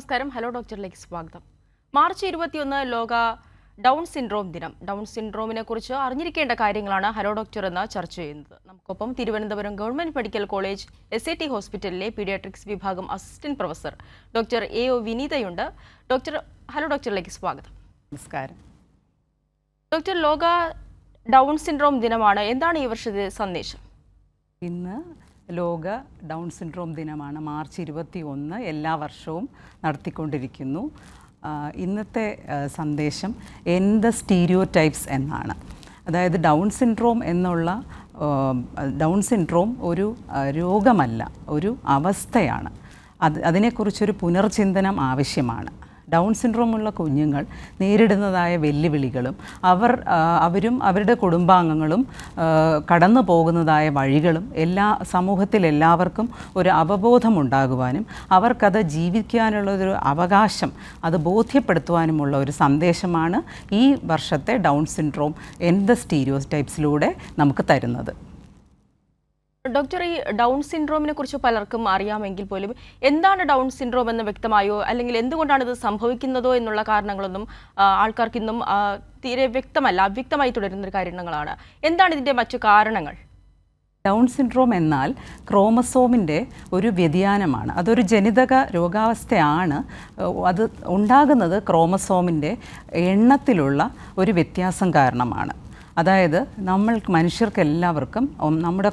നമസ്കാരം. ഹലോ ഡോക്ടറിലേക്ക് സ്വാഗതം. മാർച്ച് 21 ലോക ഡൗൺ സിൻഡ്രോം ദിനം. ഡൗൺ സിൻഡ്രോമിനെ കുറിച്ച് അറിഞ്ഞിരിക്കേണ്ട കാര്യങ്ങളാണ് ഹലോ ഡോക്ടർ എന്ന ചർച്ച ചെയ്യുന്നത്. നമുക്കൊപ്പം Thiruvananthapuram government medical college SAT ഹോസ്പിറ്റലിലെ പീഡിയാട്രിക്സ് വിഭാഗം അസിസ്റ്റന്റ് പ്രൊഫസർ ഡോക്ടർ AO വിനീതയുണ്ട്. ഹലോ ഡോക്ടറിലേക്ക് സ്വാഗതം. നമസ്കാരം ഡോക്ടർ. ലോക ഡൗൺ സിൻഡ്രോം ദിനമാണ്. എന്താണ് ഈ വർഷത്തെ സന്ദേശം? ഇന്ന് ലോക ഡൗൺ സിൻഡ്രോം ദിനമാണ്. മാർച്ച് 21 എല്ലാ വർഷവും നടത്തിക്കൊണ്ടിരിക്കുന്നു. ഇന്നത്തെ സന്ദേശം എൻഡ് ദ സ്റ്റീരിയോടൈപ്സ് എന്നാണ്. അതായത് ഡൗൺ സിൻഡ്രോം ഒരു രോഗമല്ല, ഒരു അവസ്ഥയാണ്. അതിനെക്കുറിച്ചൊരു പുനർചിന്തനം ആവശ്യമാണ്. ഡൗൺ സിൻഡ്രോമുള്ള കുഞ്ഞുങ്ങൾ നേരിടുന്നതായ വെല്ലുവിളികളും അവരും അവരുടെ കുടുംബാംഗങ്ങളും കടന്നു പോകുന്നതായ വഴികളും സമൂഹത്തിലെല്ലാവർക്കും ഒരു അവബോധമുണ്ടാകുവാനും അവർക്കത് ജീവിക്കാനുള്ളൊരു അവകാശം അത് ബോധ്യപ്പെടുത്തുവാനുമുള്ള ഒരു സന്ദേശമാണ് ഈ വർഷത്തെ ഡൗൺ സിൻഡ്രോം എൻഡ് ദ സ്റ്റീരിയോടൈപ്സിലൂടെ നമുക്ക് തരുന്നത്. ഡോക്ടർ, ഈ ഡൗൺ സിൻഡ്രോമിനെ കുറിച്ച് പലർക്കും അറിയാമെങ്കിൽ പോലും എന്താണ് ഡൗൺ സിൻഡ്രോം എന്ന് വ്യക്തമായോ അല്ലെങ്കിൽ എന്തുകൊണ്ടാണ് ഇത് സംഭവിക്കുന്നതോ എന്നുള്ള കാരണങ്ങളൊന്നും ആൾക്കാർക്കിന്നും തീരെ അവ്യക്തമായി തുടരുന്ന കാര്യങ്ങളാണ്. എന്താണ് ഇതിൻ്റെ മറ്റു കാരണങ്ങൾ? ഡൗൺ സിൻഡ്രോം എന്നാൽ ക്രോമസോമിൻ്റെ ഒരു വ്യതിയാനമാണ്. അതൊരു ജനിതക രോഗാവസ്ഥയാണ്. അത് ഉണ്ടാകുന്നത് ക്രോമസോമിൻ്റെ എണ്ണത്തിലുള്ള ഒരു വ്യത്യാസം കാരണമാണ്. അതായത് മനുഷ്യർക്ക് എല്ലാവർക്കും നമ്മുടെ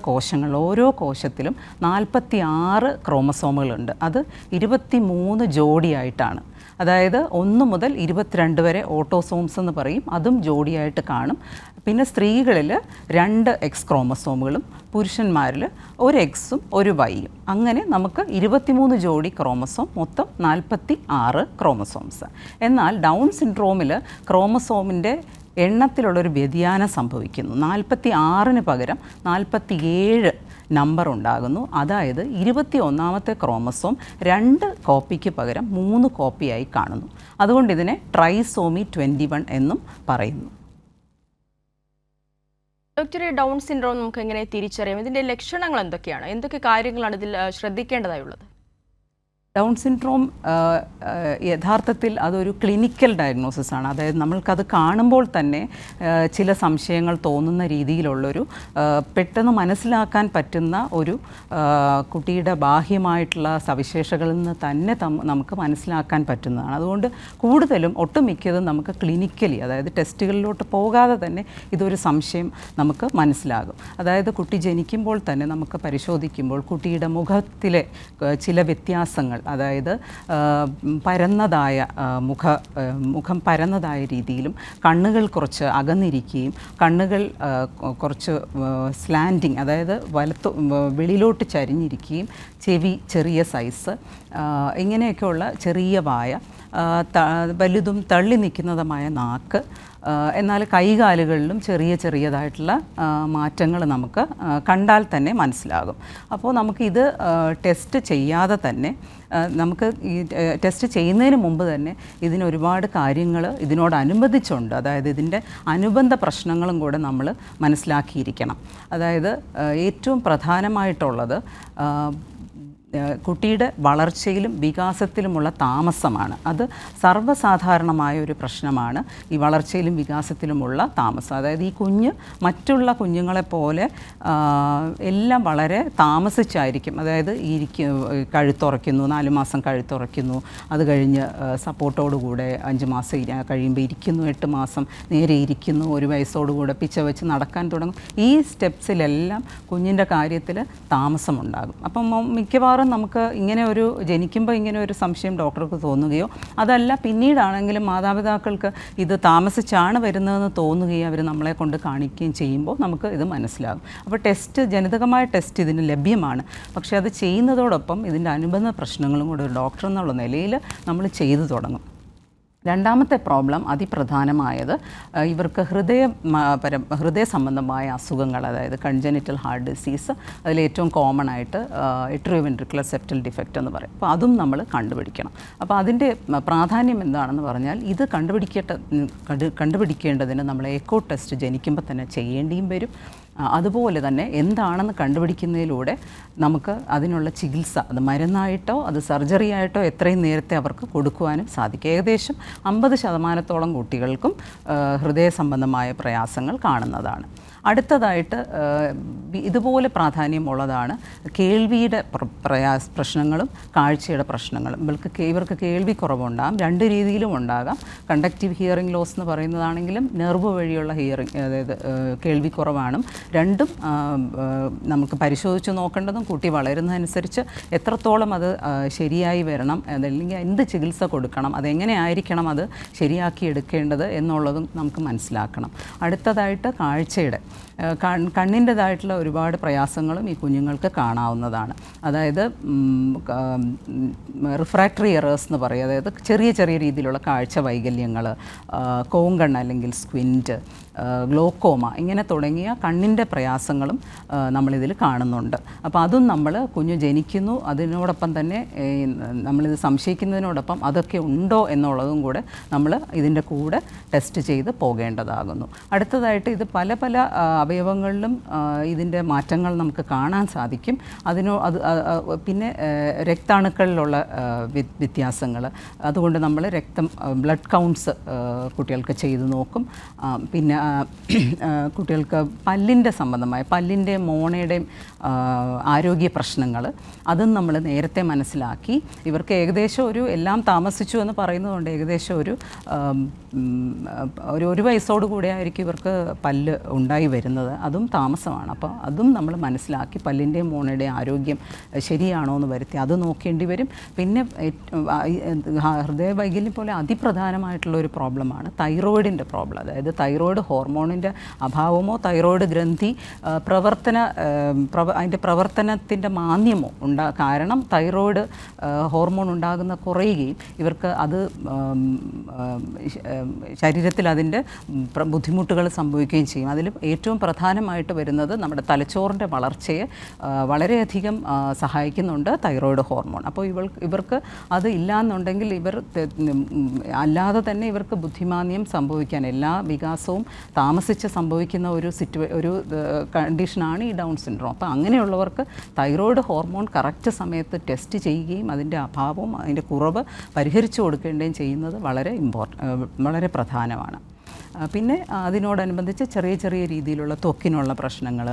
ഓരോ കോശത്തിലും 46 ക്രോമസോമുകളുണ്ട്. അത് 23 ജോഡിയായിട്ടാണ്. അതായത് 1 മുതൽ 22 വരെ ഓട്ടോസോംസ് എന്ന് പറയും, അതും ജോഡിയായിട്ട് കാണും. പിന്നെ സ്ത്രീകളിൽ 2 X ക്രോമസോമുകളും പുരുഷന്മാരിൽ 1 Xും 1 Yയും. അങ്ങനെ നമുക്ക് 23 ജോഡി ക്രോമസോം, മൊത്തം 46 ക്രോമസോംസ്. എന്നാൽ ഡൗൺ സിൻഡ്രോമിൽ ക്രോമസോമിൻ്റെ എണ്ണത്തിലുള്ളൊരു വ്യതിയാനം സംഭവിക്കുന്നു. 46-ന് പകരം 47 നമ്പർ ഉണ്ടാകുന്നു. അതായത് 21ാമത്തെ ക്രോമസോം 2 കോപ്പിക്ക് പകരം 3 കോപ്പിയായി കാണുന്നു. അതുകൊണ്ട് ഇതിനെ ട്രൈസോമി 21 എന്നും പറയുന്നു. ഡോക്ടറെ, ഡൗൺ സിൻഡ്രോം നമുക്ക് എങ്ങനെ തിരിച്ചറിയാം? ഇതിൻ്റെ ലക്ഷണങ്ങൾ എന്തൊക്കെയാണ്? എന്തൊക്കെ കാര്യങ്ങളാണ് ഇതിൽ ശ്രദ്ധിക്കേണ്ടതായുള്ളത്? ഡൗൺ സിൻഡ്രോം യഥാർത്ഥത്തിൽ അതൊരു ക്ലിനിക്കൽ ഡയഗ്നോസിസ് ആണ്. അതായത് നമ്മൾക്കത് കാണുമ്പോൾ തന്നെ ചില സംശയങ്ങൾ തോന്നുന്ന രീതിയിലുള്ളൊരു പെട്ടെന്ന് മനസ്സിലാക്കാൻ പറ്റുന്ന ഒരു കുട്ടിയുടെ ബാഹ്യമായിട്ടുള്ള സവിശേഷതകളിൽ നിന്ന് തന്നെ നമുക്ക് മനസ്സിലാക്കാൻ പറ്റുന്നതാണ്. അതുകൊണ്ട് കൂടുതലും ഒട്ടുമിക്കതും നമുക്ക് ക്ലിനിക്കലി, അതായത് ടെസ്റ്റുകളിലോട്ട് പോകാതെ തന്നെ ഇതൊരു സംശയം നമുക്ക് മനസ്സിലാകും. അതായത് കുട്ടി ജനിക്കുമ്പോൾ തന്നെ നമുക്ക് പരിശോധിക്കുമ്പോൾ കുട്ടിയുടെ മുഖത്തിലെ ചില വ്യത്യാസങ്ങൾ, അതായത് പരന്നതായ മുഖം പരന്നതായ രീതിയിലും കണ്ണുകൾ കുറച്ച് അകന്നിരിക്കുകയും കണ്ണുകൾ കുറച്ച് സ്ലാൻഡിങ്, അതായത് വെളിയിലോട്ട് ചരിഞ്ഞിരിക്കുകയും ചെവി ചെറിയ സൈസ്, ഇങ്ങനെയൊക്കെയുള്ള ചെറിയ വായ, വലുതും തള്ളി നിൽക്കുന്നതുമായ നാക്ക്, എന്നാൽ കൈകാലുകളിലും ചെറിയതായിട്ടുള്ള മാറ്റങ്ങൾ നമുക്ക് കണ്ടാൽ തന്നെ മനസ്സിലാകും. അപ്പോൾ നമുക്കിത് ടെസ്റ്റ് ചെയ്യാതെ തന്നെ നമുക്ക് ഈ ടെസ്റ്റ് ചെയ്യുന്നതിന് മുമ്പ് തന്നെ ഇതിനൊരുപാട് കാര്യങ്ങൾ ഇതിനോടനുബന്ധിച്ചുണ്ട്. അതായത് ഇതിൻ്റെ അനുബന്ധ പ്രശ്നങ്ങളും കൂടെ നമ്മൾ മനസ്സിലാക്കിയിരിക്കണം. അതായത് ഏറ്റവും പ്രധാനമായിട്ടുള്ളത് കുട്ടിയുടെ വളർച്ചയിലും വികാസത്തിലുമുള്ള താമസമാണ്. അത് സർവ്വസാധാരണമായ ഒരു പ്രശ്നമാണ്, ഈ വളർച്ചയിലും വികാസത്തിലുമുള്ള താമസം. അതായത് ഈ കുഞ്ഞ് മറ്റുള്ള കുഞ്ഞുങ്ങളെപ്പോലെ എല്ലാം വളരെ താമസിച്ചായിരിക്കും. അതായത് കഴുത്തുറയ്ക്കുന്നു, 4 മാസം കഴുത്തുറയ്ക്കുന്നു, അത് കഴിഞ്ഞ് സപ്പോർട്ടോടുകൂടെ 5 മാസം കഴിയുമ്പോൾ ഇരിക്കുന്നു, 8 മാസം നേരെ ഇരിക്കുന്നു, 1 വയസ്സോടുകൂടെ പിച്ച വെച്ച് നടക്കാൻ തുടങ്ങും. ഈ സ്റ്റെപ്സിലെല്ലാം കുഞ്ഞിൻ്റെ കാര്യത്തിൽ താമസമുണ്ടാകും. അപ്പം മിക്കവാറും നമുക്ക് ജനിക്കുമ്പോൾ ഇങ്ങനെ ഒരു സംശയം ഡോക്ടർക്ക് തോന്നുകയോ അതല്ല പിന്നീടാണെങ്കിലും മാതാപിതാക്കൾക്ക് ഇത് താമസിച്ചാണ് വരുന്നതെന്ന് തോന്നുകയും അവർ നമ്മളെ കൊണ്ട് കാണിക്കുകയും ചെയ്യുമ്പോൾ നമുക്ക് ഇത് മനസ്സിലാകും. അപ്പോൾ ജനിതകമായ ടെസ്റ്റ് ഇതിന് ലഭ്യമാണ്. പക്ഷേ അത് ചെയ്യുന്നതോടൊപ്പം ഇതിൻ്റെ അനുബന്ധ പ്രശ്നങ്ങളും കൂടെ ഒരു ഡോക്ടർ എന്നുള്ള നിലയിൽ നമ്മൾ ചെയ്തു തുടങ്ങും. രണ്ടാമത്തെ പ്രോബ്ലം അതിപ്രധാനമായത് ഇവർക്ക് ഹൃദയ സംബന്ധമായ അസുഖങ്ങൾ, അതായത് കൺജനിറ്റൽ ഹാർട്ട് ഡിസീസ്, അതിലേറ്റവും കോമൺ ആയിട്ട് എട്രിയോവെൻട്രിക്കുലർ സെപ്റ്റൽ ഡിഫക്റ്റ് എന്ന് പറയും. അപ്പോൾ അതും നമ്മൾ കണ്ടുപിടിക്കണം. അപ്പോൾ അതിൻ്റെ പ്രാധാന്യം എന്താണെന്ന് പറഞ്ഞാൽ ഇത് കണ്ടുപിടിക്കേണ്ടതിന് നമ്മൾ എക്കോ ടെസ്റ്റ് ജനിക്കുമ്പോൾ തന്നെ ചെയ്യേണ്ടിയും വരും. അതുപോലെ തന്നെ എന്താണെന്ന് കണ്ടുപിടിക്കുന്നതിലൂടെ നമുക്ക് അതിനുള്ള ചികിത്സ അത് മരുന്നായിട്ടോ അത് സർജറി ആയിട്ടോ എത്രയും നേരത്തെ അവർക്ക് കൊടുക്കുവാനും സാധിക്കും. ഏകദേശം 50% കുട്ടികൾക്കും ഹൃദയ സംബന്ധമായ പ്രയാസങ്ങൾ കാണുന്നതാണ്. അടുത്തതായിട്ട് ഇതുപോലെ പ്രാധാന്യമുള്ളതാണ് കേൾവിയുടെ പ്രശ്നങ്ങളും കാഴ്ചയുടെ പ്രശ്നങ്ങളും. ഇവർക്ക് കേൾവി കുറവുണ്ടാകും, രണ്ട് രീതിയിലും ഉണ്ടാകാം. കണ്ടക്റ്റീവ് ഹിയറിംഗ് ലോസ് എന്ന് പറയുന്നതാണെങ്കിലും നെർവ് വഴിയുള്ള ഹിയറിംഗ്, അതായത് കേൾവിക്കുറവാണ്. രണ്ടും നമുക്ക് പരിശോധിച്ച് നോക്കേണ്ടതും കുട്ടി വളരുന്നതനുസരിച്ച് എത്രത്തോളം അത് ശരിയായി വരണം, അതല്ലെങ്കിൽ എന്ത് ചികിത്സ കൊടുക്കണം, അതെങ്ങനെ ആയിരിക്കണം അത് ശരിയാക്കി എടുക്കേണ്ടത് എന്നുള്ളതും നമുക്ക് മനസ്സിലാക്കണം. അടുത്തതായിട്ട് കാഴ്ചയുടെ കണ്ണിൻ്റെതായിട്ടുള്ള ഒരുപാട് പ്രയാസങ്ങളും ഈ കുഞ്ഞുങ്ങൾക്ക് കാണാവുന്നതാണ്. അതായത് റിഫ്രാക്ടറി എറേഴ്സ് എന്ന് പറയും, അതായത് ചെറിയ ചെറിയ രീതിയിലുള്ള കാഴ്ച വൈകല്യങ്ങൾ, കോങ്കണ്ണ് അല്ലെങ്കിൽ സ്ക്വിൻറ്റ്, ഗ്ലോക്കോമ, ഇങ്ങനെ തുടങ്ങിയ കണ്ണിൻ്റെ പ്രയാസങ്ങളും നമ്മളിതിൽ കാണുന്നുണ്ട്. അപ്പോൾ അതും നമ്മൾ കുഞ്ഞ് ജനിക്കുന്നു, അതിനോടൊപ്പം തന്നെ നമ്മളിത് സംശയിക്കുന്നതിനോടൊപ്പം അതൊക്കെ ഉണ്ടോ എന്നുള്ളതും കൂടെ നമ്മൾ ഇതിൻ്റെ കൂടെ ടെസ്റ്റ് ചെയ്ത് പോകേണ്ടതാകുന്നു. അടുത്തതായിട്ട് ഇത് പല പല അവയവങ്ങളിലും ഇതിൻ്റെ മാറ്റങ്ങൾ നമുക്ക് കാണാൻ സാധിക്കും. പിന്നെ രക്താണുക്കളിലുള്ള വ്യത്യാസങ്ങൾ, അതുകൊണ്ട് നമ്മൾ ബ്ലഡ് കൗണ്ട്സ് കുട്ടികൾക്ക് ചെയ്തു നോക്കും. പിന്നെ കുട്ടികൾക്ക് പല്ലിൻ്റെ സംബന്ധമായ പല്ലിൻ്റെയും മോണയുടെയും ആരോഗ്യ പ്രശ്നങ്ങൾ അതും നമ്മൾ നേരത്തെ മനസ്സിലാക്കി ഇവർക്ക് ഏകദേശം എല്ലാം താമസിച്ചു എന്ന് പറയുന്നതുകൊണ്ട് ഏകദേശം ഒരു വയസ്സോടു കൂടെ ആയിരിക്കും ഇവർക്ക് പല്ല് ഉണ്ടായി വരുന്നത്. അതും താമസമാണ്. അപ്പോൾ അതും നമ്മൾ മനസ്സിലാക്കി പല്ലിൻ്റെയും മോണയുടെയും ആരോഗ്യം ശരിയാണോ എന്ന് വരുത്തി അത് നോക്കേണ്ടി വരും. പിന്നെ ഹൃദയവൈകല്യം പോലെ അതിപ്രധാനമായിട്ടുള്ള ഒരു പ്രോബ്ലമാണ് തൈറോയിഡിൻ്റെ പ്രോബ്ലം. അതായത് തൈറോയിഡ് ഹോർമോണിൻ്റെ അഭാവമോ തൈറോയിഡ് ഗ്രന്ഥി അതിൻ്റെ പ്രവർത്തനത്തിൻ്റെ മാന്ദ്യമോ കാരണം തൈറോയിഡ് ഹോർമോൺ കുറയുകയും ഇവർക്ക് അത് ശരീരത്തിൽ അതിൻ്റെ ബുദ്ധിമുട്ടുകൾ സംഭവിക്കുകയും ചെയ്യും. അതിൽ ഏറ്റവും പ്രധാനമായിട്ട് വരുന്നത് നമ്മുടെ തലച്ചോറിൻ്റെ വളർച്ചയെ വളരെയധികം സഹായിക്കുന്നുണ്ട് തൈറോയിഡ് ഹോർമോൺ. അപ്പോൾ ഇവർക്ക് അത് ഇല്ലയെന്നുണ്ടെങ്കിൽ അല്ലാതെ തന്നെ ഇവർക്ക് ബുദ്ധിമാന്ദ്യം സംഭവിക്കാൻ എല്ലാ വികാസവും താമസിച്ച് സംഭവിക്കുന്ന ഒരു കണ്ടീഷനാണ് ഈ ഡൗൺ സിൻഡ്രോം. അപ്പോൾ അങ്ങനെയുള്ളവർക്ക് തൈറോയിഡ് ഹോർമോൺ കറക്റ്റ് സമയത്ത് ടെസ്റ്റ് ചെയ്യുകയും അതിൻ്റെ അഭാവവും അതിൻ്റെ കുറവ് പരിഹരിച്ചു കൊടുക്കേണ്ടതും ചെയ്യുന്നത് വളരെ പ്രധാനമാണ്. പിന്നെ അതിനോടനുബന്ധിച്ച് ചെറിയ ചെറിയ രീതിയിലുള്ള ത്വക്കിനുള്ള പ്രശ്നങ്ങൾ,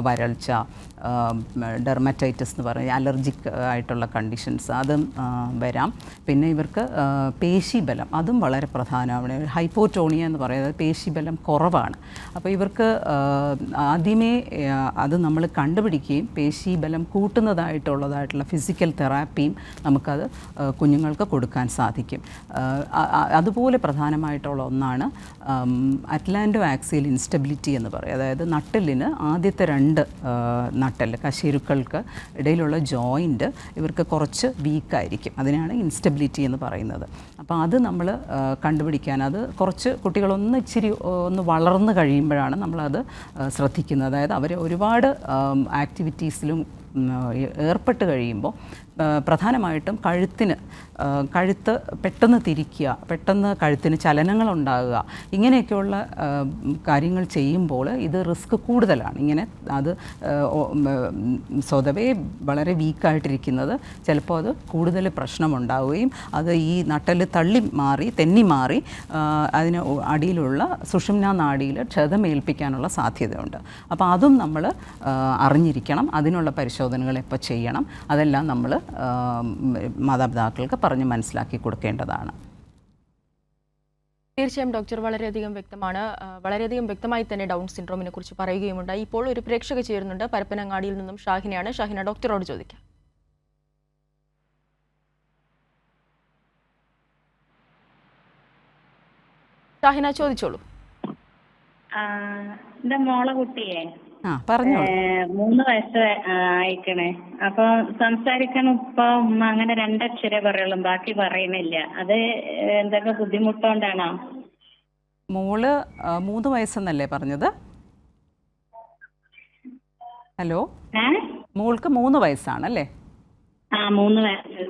വരൾച്ച, ഡെർമറ്റൈറ്റിസ് എന്ന് പറഞ്ഞാൽ അലർജിക് ആയിട്ടുള്ള കണ്ടീഷൻസ് അതും വരാം. പിന്നെ ഇവർക്ക് പേശിബലം അതും വളരെ പ്രധാനമാണ്. ഹൈപ്പോട്ടോണിയ എന്ന് പറയുന്നത് പേശിബലം കുറവാണ്. അപ്പോൾ ഇവർക്ക് ആദ്യമേ അത് നമ്മൾ കണ്ടുപിടിക്കുകയും പേശിബലം കൂട്ടുന്നതായിട്ടുള്ള ഫിസിക്കൽ തെറാപ്പിയും നമുക്കത് കുഞ്ഞുങ്ങൾക്ക് കൊടുക്കാൻ സാധിക്കും. അതുപോലെ പ്രധാനമായിട്ടുള്ള ഒന്നാണ് അറ്റ്ലാന്റോ ആക്സിയൽ ഇൻസ്റ്റബിലിറ്റി എന്ന് പറയും. അതായത് നട്ടെല്ലിന് ആദ്യത്തെ 2 നട്ടെല്ല് കശേരുക്കൾക്ക് ഇടയിലുള്ള ജോയിൻറ്റ് ഇവർക്ക് കുറച്ച് വീക്കായിരിക്കും. അതിനാണ് ഇൻസ്റ്റബിലിറ്റി എന്ന് പറയുന്നത്. അപ്പോൾ അത് നമ്മൾ കണ്ടുപിടിക്കാൻ അത് കുറച്ച് ഇച്ചിരി വളർന്നു കഴിയുമ്പോഴാണ് നമ്മളത് ശ്രദ്ധിക്കുന്നത്. അതായത് അവർ ഒരുപാട് ആക്ടിവിറ്റീസിലും ഏർപ്പെട്ട് കഴിയുമ്പോൾ പ്രധാനമായിട്ടും കഴുത്ത് പെട്ടെന്ന് തിരിക്കുക, പെട്ടെന്ന് കഴുത്തിന് ചലനങ്ങളുണ്ടാകുക, ഇങ്ങനെയൊക്കെയുള്ള കാര്യങ്ങൾ ചെയ്യുമ്പോൾ ഇത് റിസ്ക് കൂടുതലാണ്. ഇങ്ങനെ അത് സ്വതവേ വളരെ വീക്കായിട്ടിരിക്കുന്നത് ചിലപ്പോൾ അത് കൂടുതൽ പ്രശ്നമുണ്ടാവുകയും അത് ഈ നട്ടെല്ല് തെന്നി മാറി അതിന് അടിയിലുള്ള സുഷുമ്നാ നാഡിയിൽ ക്ഷതമേൽപ്പിക്കാനുള്ള സാധ്യതയുണ്ട്. അപ്പോൾ അതും നമ്മൾ അറിഞ്ഞിരിക്കണം. അതിനുള്ള പരിശോധനകൾ എപ്പോൾ ചെയ്യണം അതെല്ലാം നമ്മൾ മാതാപിതാക്കൾക്ക് പറഞ്ഞ് മനസ്സിലാക്കി കൊടുക്കേണ്ടതാണ്. തീർച്ചയായും ഡോക്ടർ വളരെയധികം വ്യക്തമായി തന്നെ ഡൗൺ സിൻഡ്രോമിനെ കുറിച്ച് പറയുകയുമുണ്ടായി. ഇപ്പോൾ ഒരു പ്രേക്ഷക ചേരുന്നുണ്ട്. പരപ്പനങ്ങാടിയിൽ നിന്നും ഷാഹിനയാണ്. ഷാഹിന, ഡോക്ടറോട് ചോദിക്കാം. ഷാഹിന, ചോദിച്ചോളൂ. എന്റെ മോളെ കുട്ടിയെ 3 വയസ്സ് ആയിക്കണേ. അപ്പൊ സംസാരിക്കാൻ ഇപ്പൊ അങ്ങനെ 2 അക്ഷരേ പറയുള്ളൂ, ബാക്കി പറയുന്നില്ല. അത് എന്തൊക്കെ ബുദ്ധിമുട്ടുകൊണ്ടാണോ? മോള് 3 വയസ്സെന്നല്ലേ പറഞ്ഞത്? ഹലോ, മോൾക്ക് 3 വയസ്സാണല്ലേ? 3 വയസ്സ്.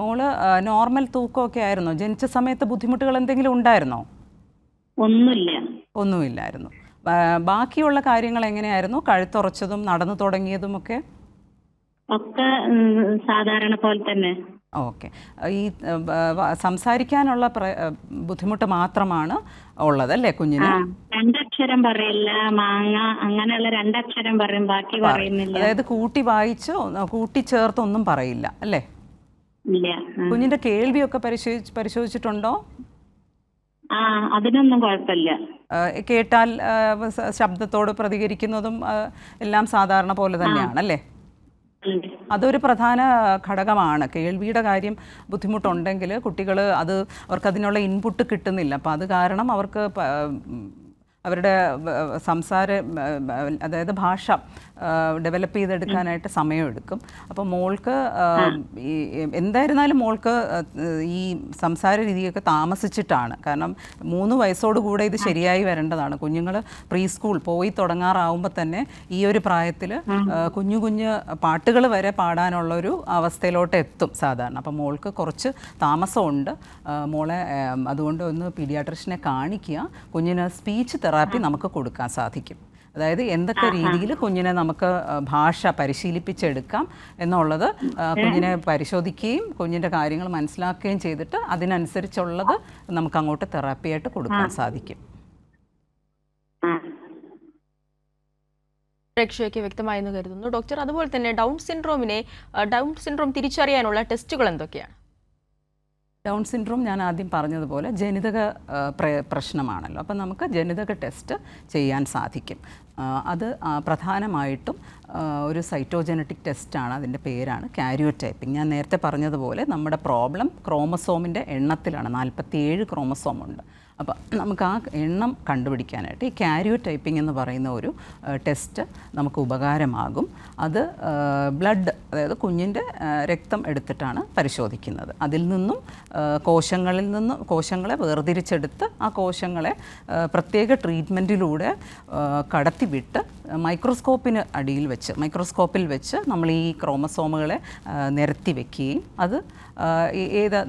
മോള് നോർമൽ തൂക്കമൊക്കെ ആയിരുന്നോ? ജനിച്ച സമയത്ത് ബുദ്ധിമുട്ടുകൾ എന്തെങ്കിലും ഉണ്ടായിരുന്നോ? ഒന്നുമില്ലായിരുന്നു. ബാക്കിയുള്ള കാര്യങ്ങൾ എങ്ങനെയായിരുന്നു? കഴുത്തുറച്ചതും നടന്നു തുടങ്ങിയതും ഒക്കെ ഒക്കെ സാധാരണ പോലെ തന്നെ. ഓക്കെ. ഈ സംസാരിക്കാനുള്ള ബുദ്ധിമുട്ട് മാത്രമാണ് ഉള്ളതല്ലേ കുഞ്ഞിന്? രണ്ടക്ഷരം പറയില്ല, മാങ്ങ അങ്ങനെയുള്ള രണ്ടക്ഷരം പറയും, ബാക്കി പറയുന്നില്ല. അതായത് കൂട്ടി വായിച്ച് കൂട്ടി ചേർത്തൊന്നും പറയില്ല അല്ലേ? ഇല്ല. കുഞ്ഞിന്റെ കേൾവിയൊക്കെ പരിശോധിച്ചിട്ടുണ്ടോ? അതിനൊന്നും കുഴപ്പമില്ല. കേട്ടാൽ ശബ്ദത്തോട് പ്രതികരിക്കുന്നതും എല്ലാം സാധാരണ പോലെ തന്നെയാണല്ലേ? അതൊരു പ്രധാന ഘടകമാണ്. കേൾവിയുടെ കാര്യം ബുദ്ധിമുട്ടുണ്ടെങ്കിൽ കുട്ടികൾ അവർക്കതിനുള്ള ഇൻപുട്ട് കിട്ടുന്നില്ല. അപ്പോൾ അത് കാരണം അവർക്ക് അവരുടെ അതായത് ഭാഷ ഡെവലപ്പ് ചെയ്തെടുക്കാനായിട്ട് സമയമെടുക്കും. അപ്പോൾ മോൾക്ക് എന്തായിരുന്നാലും മോൾക്ക് ഈ സംസാര രീതിയൊക്കെ താമസിച്ചിട്ടാണ്. കാരണം 3 വയസ്സോടുകൂടെ ഇത് ശരിയായി വരേണ്ടതാണ്. കുഞ്ഞുങ്ങൾ പ്രീ സ്കൂൾ പോയി തുടങ്ങാറാവുമ്പോൾ തന്നെ ഈ ഒരു പ്രായത്തിൽ കുഞ്ഞു പാട്ടുകൾ വരെ പാടാനുള്ളൊരു അവസ്ഥയിലോട്ട് എത്തും സാധാരണ. അപ്പം മോൾക്ക് കുറച്ച് താമസമുണ്ട്. മോളെ അതുകൊണ്ട് ഒന്ന് പീഡിയാട്രിഷനെ കാണിക്കുക. കുഞ്ഞിന് സ്പീച്ച് തെറാപ്പി നമുക്ക് കൊടുക്കാൻ സാധിക്കും. അതായത് എന്തൊക്കെ രീതിയിൽ കുഞ്ഞിനെ നമുക്ക് ഭാഷ പരിശീലിപ്പിച്ചെടുക്കാം എന്നുള്ളത് കുഞ്ഞിനെ പരിശോധിക്കുകയും കുഞ്ഞിൻ്റെ കാര്യങ്ങൾ മനസ്സിലാക്കുകയും ചെയ്തിട്ട് അതിനനുസരിച്ചുള്ളത് നമുക്ക് അങ്ങോട്ട് തെറാപ്പിയായിട്ട് കൊടുക്കാൻ സാധിക്കും. പ്രേക്ഷകർക്ക് വ്യക്തമായെന്ന് കരുതുന്നു ഡോക്ടർ. അതുപോലെ തന്നെ ഡൗൺ സിൻഡ്രോം തിരിച്ചറിയാനുള്ള ടെസ്റ്റുകൾ എന്തൊക്കെയാണ്? ഡൗൺ സിൻഡ്രോം ഞാൻ ആദ്യം പറഞ്ഞതുപോലെ ജനിതക പ്രശ്നമാണല്ലോ. അപ്പം നമുക്ക് ജനിതക ടെസ്റ്റ് ചെയ്യാൻ സാധിക്കും. അത് പ്രധാനമായിട്ടും ഒരു സൈറ്റോജനറ്റിക് ടെസ്റ്റാണ്. അതിൻ്റെ പേരാണ് കാരിയോടൈപ്പിംഗ്. ഞാൻ നേരത്തെ പറഞ്ഞതുപോലെ നമ്മുടെ പ്രോബ്ലം ക്രോമസോമിൻ്റെ എണ്ണത്തിലാണ്. 47 ക്രോമസോമുണ്ട്. അപ്പോൾ നമുക്ക് ആ എണ്ണം കണ്ടുപിടിക്കാനായിട്ട് ഈ കാരിയോടൈപ്പിംഗ് എന്ന് പറയുന്ന ഒരു ടെസ്റ്റ് നമുക്ക് ഉപകാരമാകും. അത് ബ്ലഡ്, അതായത് കുഞ്ഞിൻ്റെ രക്തം എടുത്തിട്ടാണ് പരിശോധിക്കുന്നത്. അതിൽ നിന്നും കോശങ്ങളെ വേർതിരിച്ചെടുത്ത് ആ കോശങ്ങളെ പ്രത്യേക ട്രീറ്റ്മെൻറ്റിലൂടെ കടത്തിവിട്ട് മൈക്രോസ്കോപ്പിൽ വെച്ച് നമ്മൾ ഈ ക്രോമസോമുകളെ നിരത്തി വയ്ക്കുകയും അത്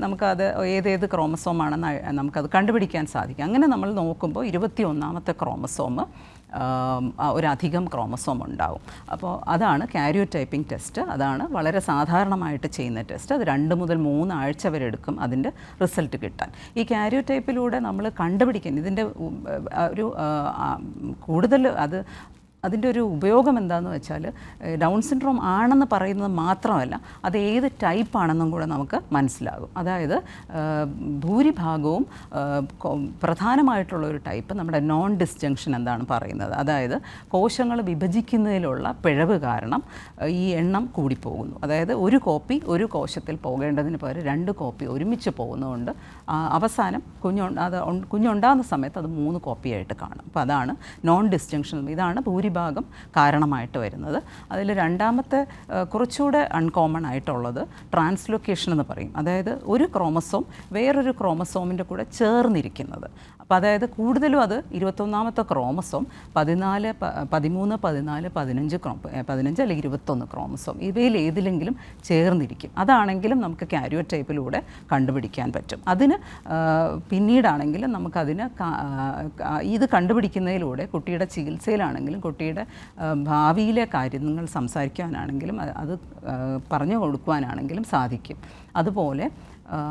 നമുക്കത് ഏതേത് ക്രോമസോമാണെന്ന് നമുക്കത് കണ്ടുപിടിക്കാൻ സാധിക്കും. അങ്ങനെ നമ്മൾ നോക്കുമ്പോൾ 21ാമത്തെ ക്രോമസോം ഒരധികം ക്രോമസോം ഉണ്ടാവും. അപ്പോൾ അതാണ് കാരിയോടൈപ്പിംഗ് ടെസ്റ്റ്. അതാണ് വളരെ സാധാരണമായിട്ട് ചെയ്യുന്ന ടെസ്റ്റ്. അത് 2 മുതൽ 3 ആഴ്ച വരെ എടുക്കും അതിൻ്റെ റിസൾട്ട് കിട്ടാൻ. ഈ കാരിയോടൈപ്പിലൂടെ നമ്മൾ കണ്ടുപിടിക്കാൻ ഇതിൻ്റെ ഒരു കൂടുതൽ അതിൻ്റെ ഒരു ഉപയോഗം എന്താണെന്ന് വെച്ചാൽ ഡൗൺ സിൻഡ്രോം ആണെന്ന് പറയുന്നത് മാത്രമല്ല, അത് ഏത് ടൈപ്പാണെന്നും കൂടെ നമുക്ക് മനസ്സിലാകും. അതായത് ഭൂരിഭാഗവും പ്രധാനമായിട്ടുള്ളൊരു ടൈപ്പ് നമ്മുടെ നോൺ ഡിസ്ജങ്ഷൻ എന്താണ് പറയുന്നത്. അതായത് കോശങ്ങൾ വിഭജിക്കുന്നതിലുള്ള പിഴവ് കാരണം ഈ എണ്ണം കൂടിപ്പോകുന്നു. അതായത് ഒരു കോപ്പി ഒരു കോശത്തിൽ പോകേണ്ടതിന് പകരം 2 കോപ്പി ഒരുമിച്ച് പോകുന്നതുകൊണ്ട് അവസാനം കുഞ്ഞുണ്ടാകുന്ന സമയത്ത് അത് 3 കോപ്പിയായിട്ട് കാണും. അപ്പോൾ അതാണ് നോൺ ഡിസ്ജങ്ഷൻ. ഇതാണ് ഭൂരിഭാഗം കാരണമായിട്ട് വരുന്നത്. അതിൽ രണ്ടാമത്തെ കുറച്ചുകൂടെ അൺകോമൺ ആയിട്ടുള്ളത് ട്രാൻസ്ലൊക്കേഷൻ എന്ന് പറയും. അതായത് ഒരു ക്രോമസോം വേറൊരു ക്രോമസോമിൻ്റെ കൂടെ ചേർന്നിരിക്കുന്നത്. അപ്പോൾ അതായത് കൂടുതലും അത് 21ാമത്തെ ക്രോമസോം 14, 13, 14, 15 അല്ലെങ്കിൽ 21 ക്രോമസോം ഇവയിൽ ഏതിലെങ്കിലും ചേർന്നിരിക്കും. അതാണെങ്കിലും നമുക്ക് കാരിയോടൈപ്പിലൂടെ കണ്ടുപിടിക്കാൻ പറ്റും. അതിന് പിന്നീടാണെങ്കിലും നമുക്കതിന് ഇത് കണ്ടുപിടിക്കുന്നതിലൂടെ കുട്ടിയുടെ ചികിത്സയിലാണെങ്കിലും കുട്ടിയുടെ ഭാവിയിലെ കാര്യങ്ങൾ സംസാരിക്കാനാണെങ്കിലും അത് പറഞ്ഞു കൊടുക്കുവാനാണെങ്കിലും സാധിക്കും. അതുപോലെ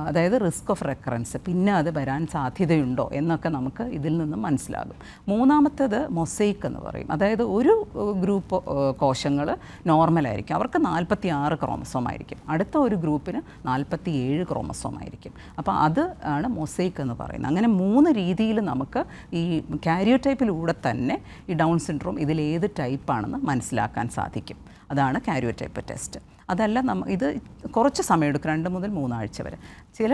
അതായത് റിസ്ക് ഓഫ് റെക്കറൻസ്, പിന്നെ അത് വരാൻ സാധ്യതയുണ്ടോ എന്നൊക്കെ നമുക്ക് ഇതിൽ നിന്നും മനസ്സിലാകും. മൂന്നാമത്തേത് മൊസൈക്ക് എന്ന് പറയും. അതായത് ഒരു ഗ്രൂപ്പ് കോശങ്ങൾ നോർമലായിരിക്കും, അവർക്ക് 46 ക്രോമസോം ആയിരിക്കും. അടുത്ത ഒരു ഗ്രൂപ്പിന് 47 ക്രോമസോം ആയിരിക്കും. അപ്പോൾ അത് ആണ് മൊസൈക്ക് എന്ന് പറയുന്നത്. അങ്ങനെ 3 രീതിയിൽ നമുക്ക് ഈ കാരിയോടൈപ്പിലൂടെ തന്നെ ഈ ഡൗൺ സിൻഡ്രോം ഇതിലേത് ടൈപ്പാണെന്ന് മനസ്സിലാക്കാൻ സാധിക്കും. അതാണ് കാരിയോടൈപ്പ് ടെസ്റ്റ്. അതല്ല ഇത് കുറച്ച് സമയമെടുക്കും, 2 മുതൽ 3 ആഴ്ച വരെ. ചില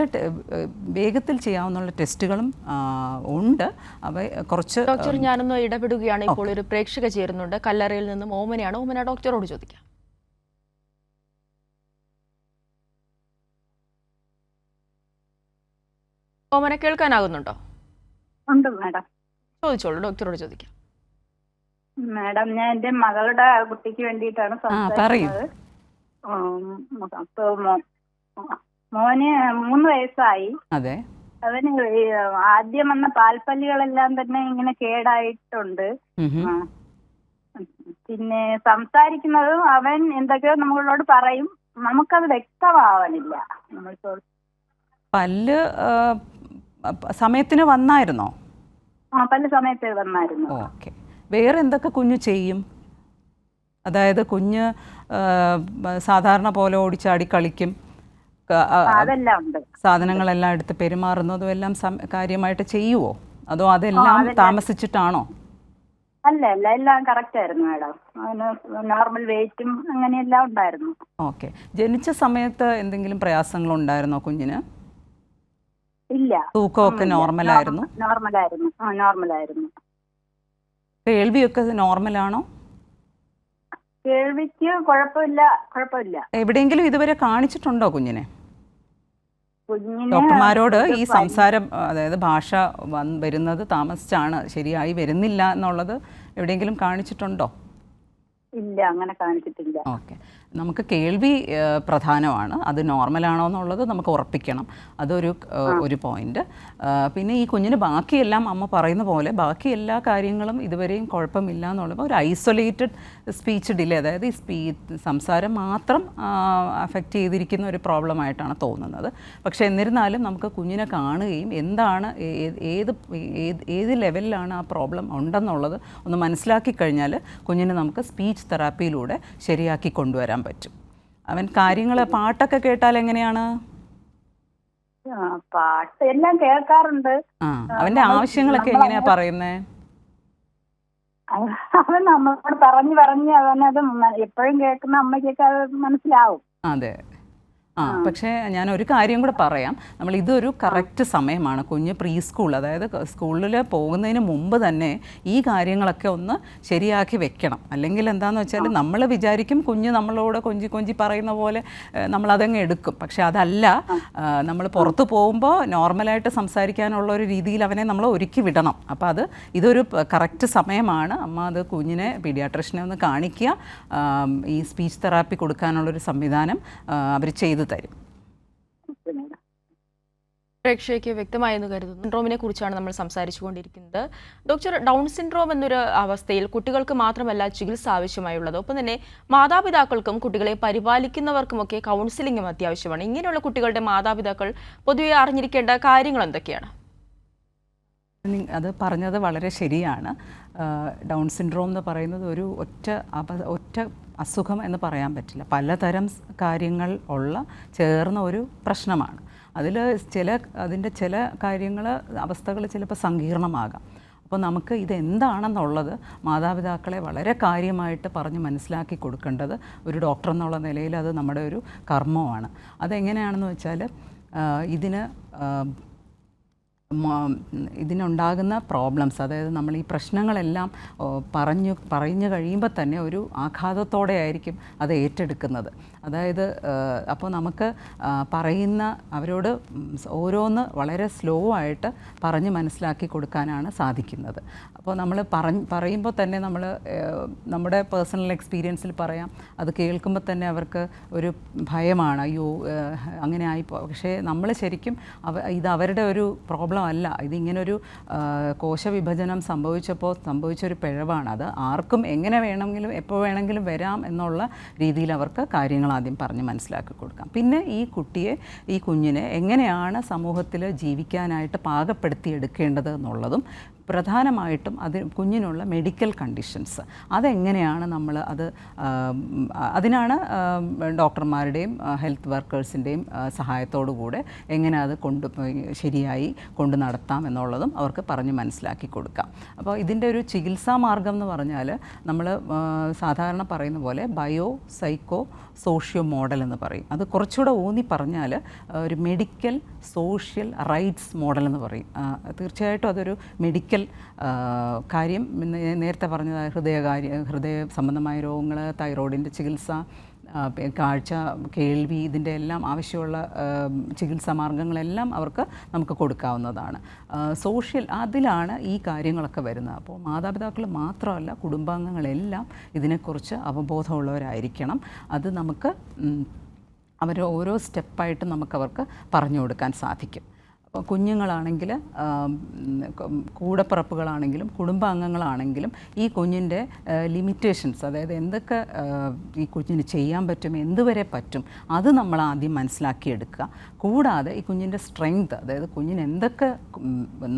വേഗത്തിൽ ചെയ്യാവുന്ന ടെസ്റ്റുകളും ഉണ്ട്. അവ കുറച്ച്. ഡോക്ടർ, ഞാനൊന്ന് ഇടപെടുകയാണ്. ഇപ്പോൾ ഒരു പ്രേക്ഷക ചേരുന്നുണ്ട്. കല്ലറയിൽ നിന്നും ഓമനയാണ്. ഓമന, ഡോക്ടറോട് ചോദിക്കാം. ഓമന, കേൾക്കാനാകുന്നുണ്ടോ? ഉണ്ട് മാഡം. ചോദിച്ചോളൂ, ഡോക്ടറോട് ചോദിക്കാം. മാഡം, ഞാൻ എൻ്റെ മകളുടെ കുട്ടിക്ക് വേണ്ടിയിട്ടാണ് സംസാരിക്കുന്നത്. മോന് 3 വയസ്സായി. അതെ. അവന് ഈ ആദ്യം വന്ന പാൽപ്പല്ലുകളെല്ലാം തന്നെ ഇങ്ങനെ കേടായിട്ടുണ്ട്. ആ. പിന്നെ സംസാരിക്കുന്നതും അവൻ എന്തൊക്കെയോ നമ്മളോട് പറയും, നമുക്കത് വ്യക്തമാവാനില്ല. നമ്മൾ പല്ല് സമയത്തിന് വന്നായിരുന്നോ? പല സമയത്ത് വന്നായിരുന്നു. ഓക്കെ. വേറെ എന്തൊക്കെ കുഞ്ഞ് ചെയ്യും? അതായത് കുഞ്ഞ് സാധാരണ പോലെ ഓടിച്ചാടി കളിക്കും, അതെല്ലാം ഉണ്ട്. സാധനങ്ങളെല്ലാം എടുത്ത് പെരുമാറുന്നതും എല്ലാം കാര്യമായിട്ട് ചെയ്യുവോ? അതോ അതെല്ലാം താമസിച്ചിട്ടാണോ? അല്ല അല്ല, എല്ലാം കറക്റ്റ് ആയിരുന്നു മാഡം. അവന് നോർമൽ വെയിറ്റും അങ്ങനെയെല്ലാം ഉണ്ടായിരുന്നു. ഓക്കെ. ജനിച്ച സമയത്ത് എന്തെങ്കിലും പ്രയാസങ്ങൾ ഉണ്ടായിരുന്നോ കുഞ്ഞിന്? ഇല്ല. തൂക്കമൊക്കെ നോർമലായിരുന്നു? നോർമലായിരുന്നു. നോർമലായിരുന്നു. കേൾവിയൊക്കെ നോർമലാണോ? കേൾവിക്ക് കുഴപ്പമില്ല. എവിടെയെങ്കിലും ഇതുവരെ കാണിച്ചിട്ടുണ്ടോ കുഞ്ഞിനെ? കുഞ്ഞിനെ ഡോക്ടർമാരോട് ഈ സംസാരം, അതായത് ഭാഷ വരുന്നത് താമസിച്ചാണ്, ശരിയായി വരുന്നില്ല എന്നുള്ളത് എവിടെയെങ്കിലും കാണിച്ചിട്ടുണ്ടോ? ഇല്ല, അങ്ങനെ കാണിച്ചിട്ടില്ല. ഓക്കെ. നമുക്ക് കേൾവി പ്രധാനമാണ്. അത് നോർമലാണോ എന്നുള്ളത് നമുക്ക് ഉറപ്പിക്കണം. ഒരു പോയിന്റ്. പിന്നെ ഈ കുഞ്ഞിന് ബാക്കിയെല്ലാം അമ്മ പറയുന്ന പോലെ ബാക്കി എല്ലാ കാര്യങ്ങളും ഇതുവരെയും കുഴപ്പമില്ല എന്നുള്ളപ്പോൾ ഒരു ഐസൊലേറ്റഡ് സ്പീച്ച് ഡിലേ, അതായത് ഈ സംസാരം മാത്രം അഫക്റ്റ് ചെയ്തിരിക്കുന്ന ഒരു പ്രോബ്ലമായിട്ടാണ് തോന്നുന്നത്. പക്ഷേ എന്നിരുന്നാലും നമുക്ക് കുഞ്ഞിനെ കാണുകയും എന്താണ് ഏത് ലെവലിലാണ് ആ പ്രോബ്ലം ഉണ്ടെന്നുള്ളത് ഒന്ന് മനസ്സിലാക്കി കഴിഞ്ഞാൽ കുഞ്ഞിനെ നമുക്ക് സ്പീച്ച് തെറാപ്പിയിലൂടെ ശരിയാക്കി കൊണ്ടുവരാൻ പറ്റും. അവൻ കാര്യങ്ങൾ പാട്ടൊക്കെ കേട്ടാൽ എങ്ങനെയാണ്? പാട്ട് എല്ലാം കേൾക്കാറുണ്ട്. അവന്റെ ആവശ്യങ്ങളൊക്കെ എങ്ങനെയാ പറയുന്നേ? അവൻ നമ്മളോട് പറഞ്ഞ് അവനത് എപ്പോഴും കേൾക്കുന്ന അമ്മയ്ക്കൊക്കെ അത് മനസ്സിലാവും. അതെ. പക്ഷേ ഞാൻ ഒരു കാര്യം കൂടെ പറയാം. ഇതൊരു കറക്റ്റ് സമയമാണ്. കുഞ്ഞ് പ്രീ സ്കൂൾ, അതായത് സ്കൂളിൽ പോകുന്നതിന് മുമ്പ് തന്നെ ഈ കാര്യങ്ങളൊക്കെ ഒന്ന് ശരിയാക്കി വെക്കണം. അല്ലെങ്കിൽ എന്താണെന്ന് വെച്ചാൽ നമ്മൾ വിചാരിക്കും കുഞ്ഞ് നമ്മളോട് കൊഞ്ചി പറയുന്ന പോലെ നമ്മളതങ്ങ് എടുക്കും. പക്ഷെ അതല്ല. നമ്മൾ പുറത്ത് പോകുമ്പോൾ നോർമലായിട്ട് സംസാരിക്കാനുള്ള ഒരു രീതിയിൽ അവനെ നമ്മൾ ഒരുക്കി വിടണം. അപ്പോൾ ഇതൊരു കറക്റ്റ് സമയമാണ്. അമ്മ അത് കുഞ്ഞിനെ പീഡിയാട്രിഷനെ ഒന്ന് കാണിക്കുക. ഈ സ്പീച്ച് തെറാപ്പി കൊടുക്കാനുള്ളൊരു സംവിധാനം അവർ ചെയ്തു തരും. പ്രേക്ഷകർക്ക് വ്യക്തമായെന്ന് കരുതുന്നു. സിൻഡ്രോമിനെ കുറിച്ചാണ് നമ്മൾ സംസാരിച്ചു കൊണ്ടിരിക്കുന്നത്. ഡോക്ടർ, ഡൗൺ സിൻഡ്രോം എന്നൊരു അവസ്ഥയിൽ കുട്ടികൾക്ക് മാത്രമല്ല ചികിത്സ ആവശ്യമായുള്ളത്, ഒപ്പം തന്നെ മാതാപിതാക്കൾക്കും കുട്ടികളെ പരിപാലിക്കുന്നവർക്കുമൊക്കെ കൗൺസിലിംഗും അത്യാവശ്യമാണ്. ഇങ്ങനെയുള്ള കുട്ടികളുടെ മാതാപിതാക്കൾ പൊതുവെ അറിഞ്ഞിരിക്കേണ്ട കാര്യങ്ങൾ എന്തൊക്കെയാണ്? അത് പറഞ്ഞത് വളരെ ശരിയാണ്. ഡൗൺ സിൻഡ്രോം എന്ന് പറയുന്നത് ഒരു ഒറ്റ അസുഖം എന്ന് പറയാൻ പറ്റില്ല. പലതരം കാര്യങ്ങൾ ചേർന്ന ഒരു പ്രശ്നമാണ്. അതിൻ്റെ ചില കാര്യങ്ങൾ, അവസ്ഥകൾ ചിലപ്പോൾ സങ്കീർണമാകാം. അപ്പോൾ നമുക്ക് ഇതെന്താണെന്നുള്ളത് മാതാപിതാക്കളെ വളരെ കാര്യമായിട്ട് പറഞ്ഞ് മനസ്സിലാക്കി കൊടുക്കേണ്ടത് ഒരു ഡോക്ടർ എന്നുള്ള നിലയിൽ അത് നമ്മുടെ ഒരു കർമ്മമാണ്. അതെങ്ങനെയാണെന്ന് വെച്ചാൽ ഇതിനുണ്ടാകുന്ന പ്രോബ്ലംസ്, അതായത് നമ്മൾ ഈ പ്രശ്നങ്ങളെല്ലാം പറഞ്ഞു കഴിയുമ്പോൾ തന്നെ ഒരു ആഘാതത്തോടെ ആയിരിക്കും അത് ഏറ്റെടുക്കുന്നത്. അതായത് അപ്പോൾ നമുക്ക് അവരോട് ഓരോന്ന് വളരെ സ്ലോ ആയിട്ട് പറഞ്ഞ് മനസ്സിലാക്കി കൊടുക്കാനാണ് സാധിക്കുന്നത്. അപ്പോൾ നമ്മൾ പറയുമ്പോൾ തന്നെ നമ്മുടെ പേഴ്സണൽ എക്സ്പീരിയൻസിൽ പറയാം, അത് കേൾക്കുമ്പോൾ തന്നെ അവർക്ക് ഒരു ഭയമാണ്, അയ്യോ അങ്ങനെ ആയിപ്പോ. പക്ഷേ നമ്മൾ ശരിക്കും ഇത് അവരുടെ ഒരു പ്രോബ്ലം അല്ല. ഇതിങ്ങനൊരു കോശവിഭജനം സംഭവിച്ചൊരു പിഴവാണ്. അത് ആർക്കും എങ്ങനെ വേണമെങ്കിലും എപ്പോൾ വേണമെങ്കിലും വരാം എന്നുള്ള രീതിയിൽ അവർക്ക് കാര്യങ്ങൾ ആദ്യം പറഞ്ഞ് മനസ്സിലാക്കി കൊടുക്കാം. പിന്നെ ഈ കുഞ്ഞിനെ എങ്ങനെയാണ് സമൂഹത്തിൽ ജീവിക്കാനായിട്ട് പാകപ്പെടുത്തിയെടുക്കേണ്ടത് എന്നുള്ളതും പ്രധാനമായിട്ടും കുഞ്ഞിനുള്ള മെഡിക്കൽ കണ്ടീഷൻസ് അതെങ്ങനെയാണ് അതിനാണ് ഡോക്ടർമാരുടെയും ഹെൽത്ത് വർക്കേഴ്സിൻ്റെയും സഹായത്തോടു കൂടെ എങ്ങനെ അത് ശരിയായി കൊണ്ടു നടത്താം എന്നുള്ളതും അവർക്ക് പറഞ്ഞ് മനസ്സിലാക്കി കൊടുക്കാം. അപ്പോൾ ഇതിൻ്റെ ഒരു ചികിത്സാ മാർഗം എന്ന് പറഞ്ഞാൽ നമ്മൾ സാധാരണ പറയുന്ന പോലെ ബയോ സൈക്കോ സോഷ്യോ മോഡൽ എന്ന് പറയും. അത് കുറച്ചുകൂടെ ഊന്നി പറഞ്ഞാൽ ഒരു മെഡിക്കൽ സോഷ്യൽ റൈറ്റ്സ് മോഡൽ എന്ന് പറയും. തീർച്ചയായിട്ടും അതൊരു മെഡിക്കൽ കാര്യം, നേരത്തെ പറഞ്ഞത് ഹൃദയ സംബന്ധമായ രോഗങ്ങൾ, തൈറോയിഡിൻ്റെ ചികിത്സ, കാഴ്ച, കേൾവി, ഇതിൻ്റെ എല്ലാം ആവശ്യമുള്ള ചികിത്സാ മാർഗങ്ങളെല്ലാം നമുക്ക് കൊടുക്കാവുന്നതാണ്. സോഷ്യൽ അതിലാണ് ഈ കാര്യങ്ങളൊക്കെ വരുന്നത്. അപ്പോൾ മാതാപിതാക്കൾ മാത്രമല്ല, കുടുംബാംഗങ്ങളെല്ലാം ഇതിനെക്കുറിച്ച് അവബോധമുള്ളവരായിരിക്കണം. അത് നമുക്ക് ഓരോ സ്റ്റെപ്പായിട്ട് നമുക്കവർക്ക് പറഞ്ഞു കൊടുക്കാൻ സാധിക്കും. കുഞ്ഞുങ്ങളാണെങ്കിൽ കൂടപ്പിറപ്പുകളാണെങ്കിലും കുടുംബാംഗങ്ങളാണെങ്കിലും ഈ കുഞ്ഞിൻ്റെ ലിമിറ്റേഷൻസ്, അതായത് എന്തൊക്കെ ഈ കുഞ്ഞിന് ചെയ്യാൻ പറ്റും, എന്തുവരെ പറ്റും, അത് നമ്മൾ ആദ്യം മനസ്സിലാക്കിയെടുക്കുക. കൂടാതെ ഈ കുഞ്ഞിൻ്റെ സ്ട്രെങ്ത്, അതായത് കുഞ്ഞിന് എന്തൊക്കെ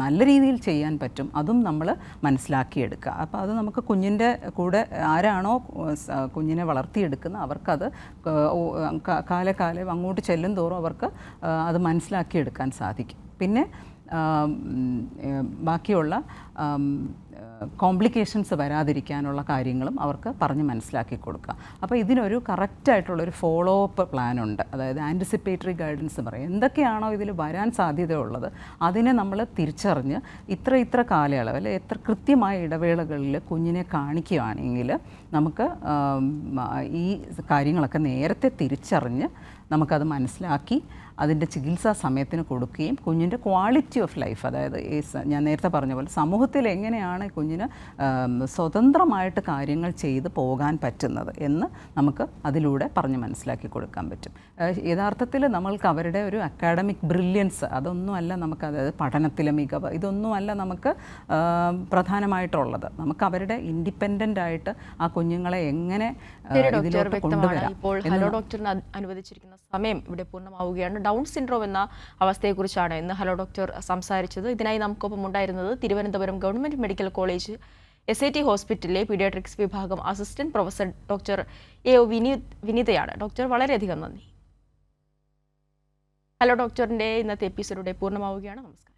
നല്ല രീതിയിൽ ചെയ്യാൻ പറ്റും അതും നമ്മൾ മനസ്സിലാക്കിയെടുക്കുക. അപ്പോൾ അത് നമുക്ക് കുഞ്ഞിൻ്റെ കൂടെ ആരാണോ കുഞ്ഞിനെ വളർത്തിയെടുക്കുന്നത് അവർക്കത് കാലം അങ്ങോട്ട് ചെല്ലും തോറും അവർക്ക് അത് മനസ്സിലാക്കിയെടുക്കാൻ സാധിക്കും. പിന്നെ ബാക്കിയുള്ള കോംപ്ലിക്കേഷൻസ് വരാതിരിക്കാനുള്ള കാര്യങ്ങളും അവർക്ക് പറഞ്ഞ് മനസ്സിലാക്കി കൊടുക്കുക. അപ്പോൾ ഇതിനൊരു കറക്റ്റായിട്ടുള്ളൊരു ഫോളോ അപ്പ് പ്ലാനുണ്ട്. അതായത് ആൻറ്റിസിപ്പേറ്ററി ഗൈഡൻസ് പറയും. എന്തൊക്കെയാണോ ഇതിൽ വരാൻ സാധ്യതയുള്ളത് അതിനെ നമ്മൾ തിരിച്ചറിഞ്ഞ് ഇത്ര കാലയളവിൽ എത്ര കൃത്യമായ ഇടവേളകളിൽ കുഞ്ഞിനെ കാണിക്കുകയാണെങ്കിൽ നമുക്ക് ഈ കാര്യങ്ങളൊക്കെ നേരത്തെ തിരിച്ചറിഞ്ഞ് നമുക്കത് മനസ്സിലാക്കി അതിൻ്റെ ചികിത്സാ സമയത്തിന് കൊടുക്കുകയും കുഞ്ഞിൻ്റെ ക്വാളിറ്റി ഓഫ് ലൈഫ്, അതായത് ഞാൻ നേരത്തെ പറഞ്ഞ പോലെ സമൂഹത്തിൽ എങ്ങനെയാണ് കുഞ്ഞിന് സ്വതന്ത്രമായിട്ട് കാര്യങ്ങൾ ചെയ്ത് പോകാൻ പറ്റുന്നത് എന്ന് നമുക്ക് അതിലൂടെ പറഞ്ഞ് മനസ്സിലാക്കി കൊടുക്കാൻ പറ്റും. യഥാർത്ഥത്തിൽ നമ്മൾക്ക് അവരുടെ ഒരു അക്കാഡമിക് ബ്രില്യൻസ് അതൊന്നുമല്ല നമുക്ക്, അതായത് പഠനത്തിലെ മികവ് ഇതൊന്നുമല്ല നമുക്ക് പ്രധാനമായിട്ടുള്ളത്. നമുക്ക് അവരുടെ ഇൻഡിപെൻഡൻ്റ് ആയിട്ട് ആ കുഞ്ഞുങ്ങളെ എങ്ങനെ ഇതിലോട്ട് കൊണ്ടുവരാം. ഇപ്പോൾ ഹലോ ഡോക്ടറിന് അനുവദിച്ചിരിക്കുന്ന സമയം ഇവിടെ പൂർണ്ണമാവുകയാണ്. ഡൗൺ സിൻഡ്രോം എന്ന അവസ്ഥയെക്കുറിച്ചാണ് ഇന്ന് ഹലോ ഡോക്ടർ സംസാരിച്ചത്. ഇതിനായി നമുക്കൊപ്പം ഉണ്ടായിരുന്നത് Thiruvananthapuram government medical college SIT ഹോസ്പിറ്റലിലെ പീഡിയാട്രിക്സ് വിഭാഗം അസിസ്റ്റന്റ് പ്രൊഫസർ ഡോക്ടർ AO വിനീതയാണ്. ഡോക്ടർ വളരെയധികം നന്ദി. ഹലോ ഡോക്ടറിൻ്റെ ഇന്നത്തെ എപ്പിസോഡ് പൂർണ്ണമാവുകയാണ്. നമസ്കാരം.